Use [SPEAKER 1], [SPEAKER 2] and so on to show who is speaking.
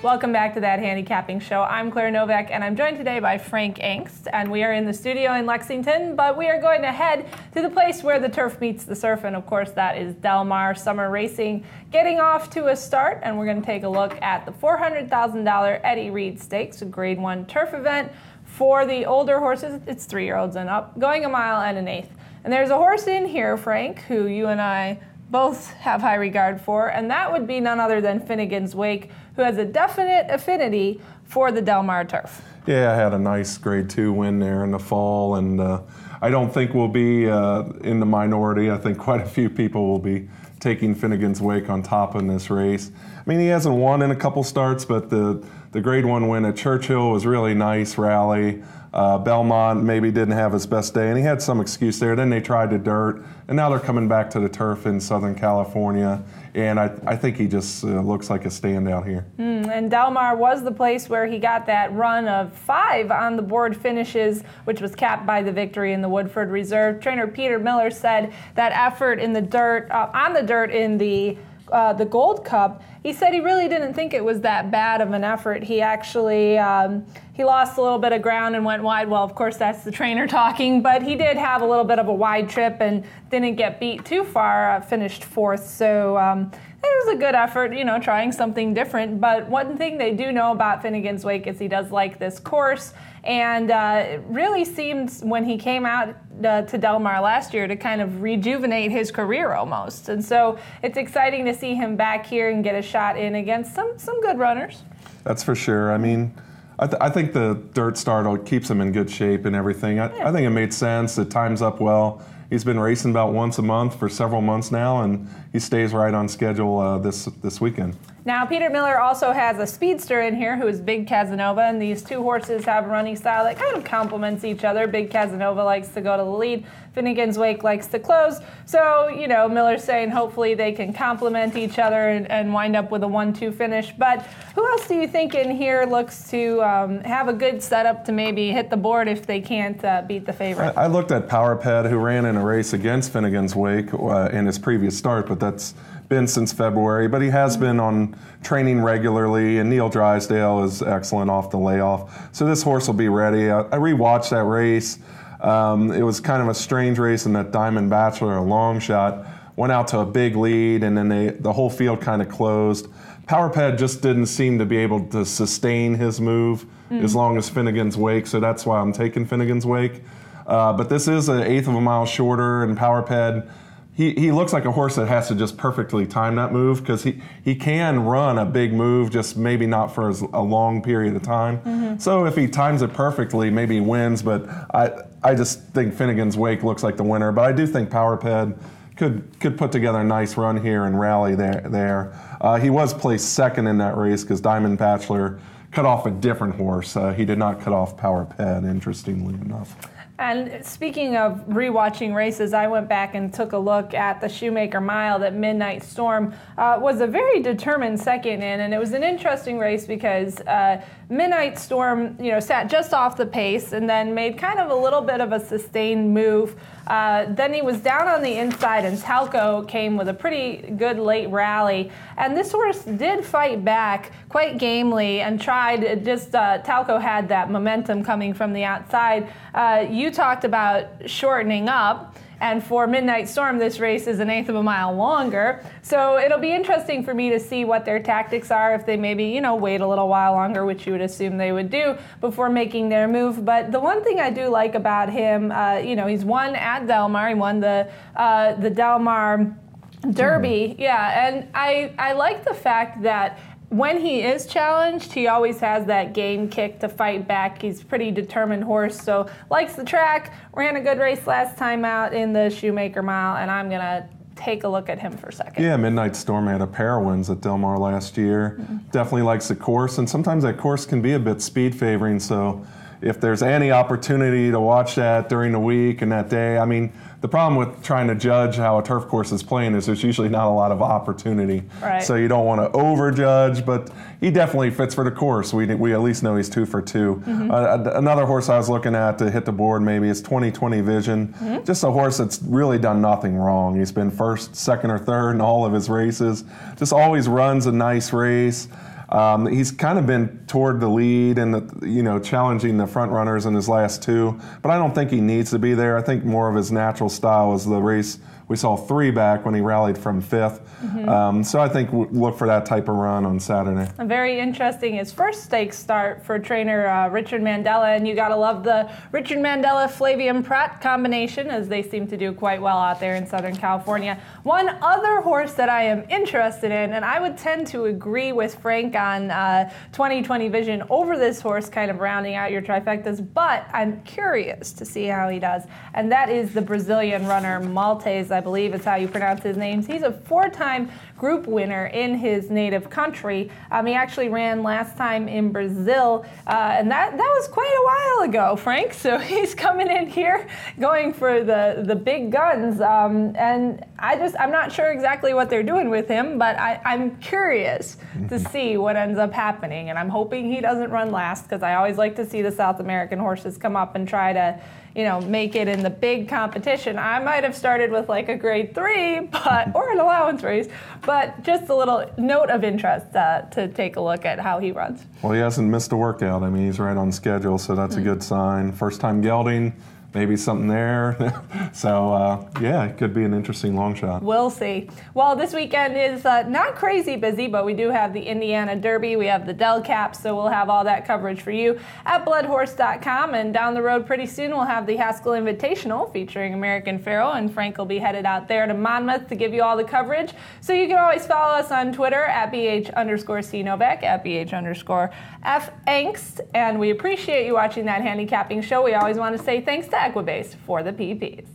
[SPEAKER 1] Welcome back to That Handicapping Show. I'm Claire Novak, and I'm joined today by Frank Angst, and we are in the studio in Lexington, but we are going to head to the place where the turf meets the surf, and of course that is Del Mar Summer Racing getting off to a start, and we're going to take a look at the $400,000 Eddie Reed Stakes, a Grade 1 turf event for the older horses. It's 3-year-olds and up, going a mile and an eighth. And there's a horse in here, Frank, who you and I both have high regard for, and that would be none other than Finnegans Wake, who has a definite affinity for the Del Mar turf.
[SPEAKER 2] Yeah, I had a nice Grade 2 win there in the fall, and I don't think we'll be in the minority. I think quite a few people will be taking Finnegans Wake on top in this race. I mean, he hasn't won in a couple starts, but the Grade 1 win at Churchill was really nice rally. Belmont maybe didn't have his best day, and he had some excuse there. Then they tried the dirt, and now they're coming back to the turf in Southern California, and I think he just looks like a standout here.
[SPEAKER 1] And Del Mar was the place where he got that run of 5 on the board finishes, which was capped by the victory in the Woodford Reserve. Trainer Peter Miller said that effort in the dirt, on the dirt in the Gold Cup, he said he really didn't think it was that bad of an effort. He actually he lost a little bit of ground and went wide. Well, of course, that's the trainer talking, but he did have a little bit of a wide trip and didn't get beat too far, finished 4th. So it was a good effort, you know, trying something different. But one thing they do know about Finnegans Wake is he does like this course. And it really seemed when he came out to Del Mar last year to kind of rejuvenate his career almost. And so it's exciting to see him back here and get a shot in against some good runners.
[SPEAKER 2] That's for sure. I mean, I think the dirt start keeps him in good shape and everything. I think it made sense. It times up well. He's been racing about once a month for several months now, and he stays right on schedule this weekend.
[SPEAKER 1] Now, Peter Miller also has a speedster in here who is Big Casanova, and these two horses have a running style that kind of complements each other. Big Casanova likes to go to the lead. Finnegans Wake likes to close. So, you know, Miller's saying hopefully they can complement each other and wind up with a 1-2 finish. But who else do you think in here looks to have a good setup to maybe hit the board if they can't beat the favorite?
[SPEAKER 2] I looked at Powerpad, who ran in a race against Finnegans Wake in his previous start, but that's been since February, but he has been on training regularly, and Neil Drysdale is excellent off the layoff. So this horse will be ready. I rewatched that race. It was kind of a strange race in that Diamond Bachelor, a long shot, went out to a big lead, and then the whole field kind of closed. Powerpad just didn't seem to be able to sustain his move as long as Finnegans Wake, so that's why I'm taking Finnegans Wake. But this is an eighth of a mile shorter, and Powerpad, he looks like a horse that has to just perfectly time that move, because he can run a big move, just maybe not for a long period of time. So if he times it perfectly, maybe he wins, but I just think Finnegans Wake looks like the winner. But I do think Powerpad could put together a nice run here and rally there. He was placed second in that race because Diamond Bachelor cut off a different horse. He did not cut off Powerpad, interestingly enough.
[SPEAKER 1] And speaking of rewatching races, I went back and took a look at the Shoemaker Mile that Midnight Storm was a very determined second in, and it was an interesting race because Midnight Storm, you know, sat just off the pace and then made kind of a little bit of a sustained move. Then he was down on the inside, and Talco came with a pretty good late rally. And this horse did fight back quite gamely and tried. Talco had that momentum coming from the outside. You talked about shortening up. And for Midnight Storm, this race is an eighth of a mile longer. So it'll be interesting for me to see what their tactics are, if they maybe, you know, wait a little while longer, which you would assume they would do before making their move. But the one thing I do like about him, you know, he's won at Del Mar. He won the Del Mar Derby. Yeah, and I like the fact that when he is challenged, he always has that game kick to fight back. He's a pretty determined horse, so likes the track, ran a good race last time out in the Shoemaker Mile, and I'm going to take a look at him for a second.
[SPEAKER 2] Yeah, Midnight Storm had a pair of wins at Del Mar last year. Definitely likes the course, and sometimes that course can be a bit speed favoring, so if there's any opportunity to watch that during the week and that day, I mean, the problem with trying to judge how a turf course is playing is there's usually not a lot of opportunity.
[SPEAKER 1] Right.
[SPEAKER 2] So you don't want to overjudge, but he definitely fits for the course. We at least know he's 2 for 2. Another horse I was looking at to hit the board maybe is 2020 Vision. Just a horse that's really done nothing wrong. He's been first, second, or third in all of his races. Just always runs a nice race. He's kind of been toward the lead and challenging the front runners in his last two, but I don't think he needs to be there. I think more of his natural style is the race we saw 3 back when he rallied from 5th. So I think look for that type of run on Saturday.
[SPEAKER 1] Very interesting. His first stakes start for trainer Richard Mandella, and you got to love the Richard Mandella-Flavian Prat combination, as they seem to do quite well out there in Southern California. One other horse that I am interested in, and I would tend to agree with Frank on 20/20 vision over this horse, kind of rounding out your trifectas, but I'm curious to see how he does, and that is the Brazilian runner Maltese, I believe is how you pronounce his name. He's a 4-time group winner in his native country. He actually ran last time in Brazil, and that was quite a while ago, Frank. So he's coming in here going for the big guns, and I'm not sure exactly what they're doing with him, but I'm curious to see what ends up happening, and I'm hoping he doesn't run last, because I always like to see the South American horses come up and try to make it in the big competition. I might have started with like a grade 3, or an allowance race, but just a little note of interest to take a look at how he runs.
[SPEAKER 2] Well, he hasn't missed a workout. I mean, he's right on schedule, so that's a good sign. First time gelding, maybe something there. So, it could be an interesting long shot.
[SPEAKER 1] We'll see. Well, this weekend is not crazy busy, but we do have the Indiana Derby. We have the Del Cap, so we'll have all that coverage for you at bloodhorse.com. And down the road pretty soon, we'll have the Haskell Invitational featuring American Pharoah, and Frank will be headed out there to Monmouth to give you all the coverage. So you can always follow us on Twitter at BH_C Novak, at BH_F Angst. And we appreciate you watching that handicapping show. We always want to say thanks to Equibase for the PPs.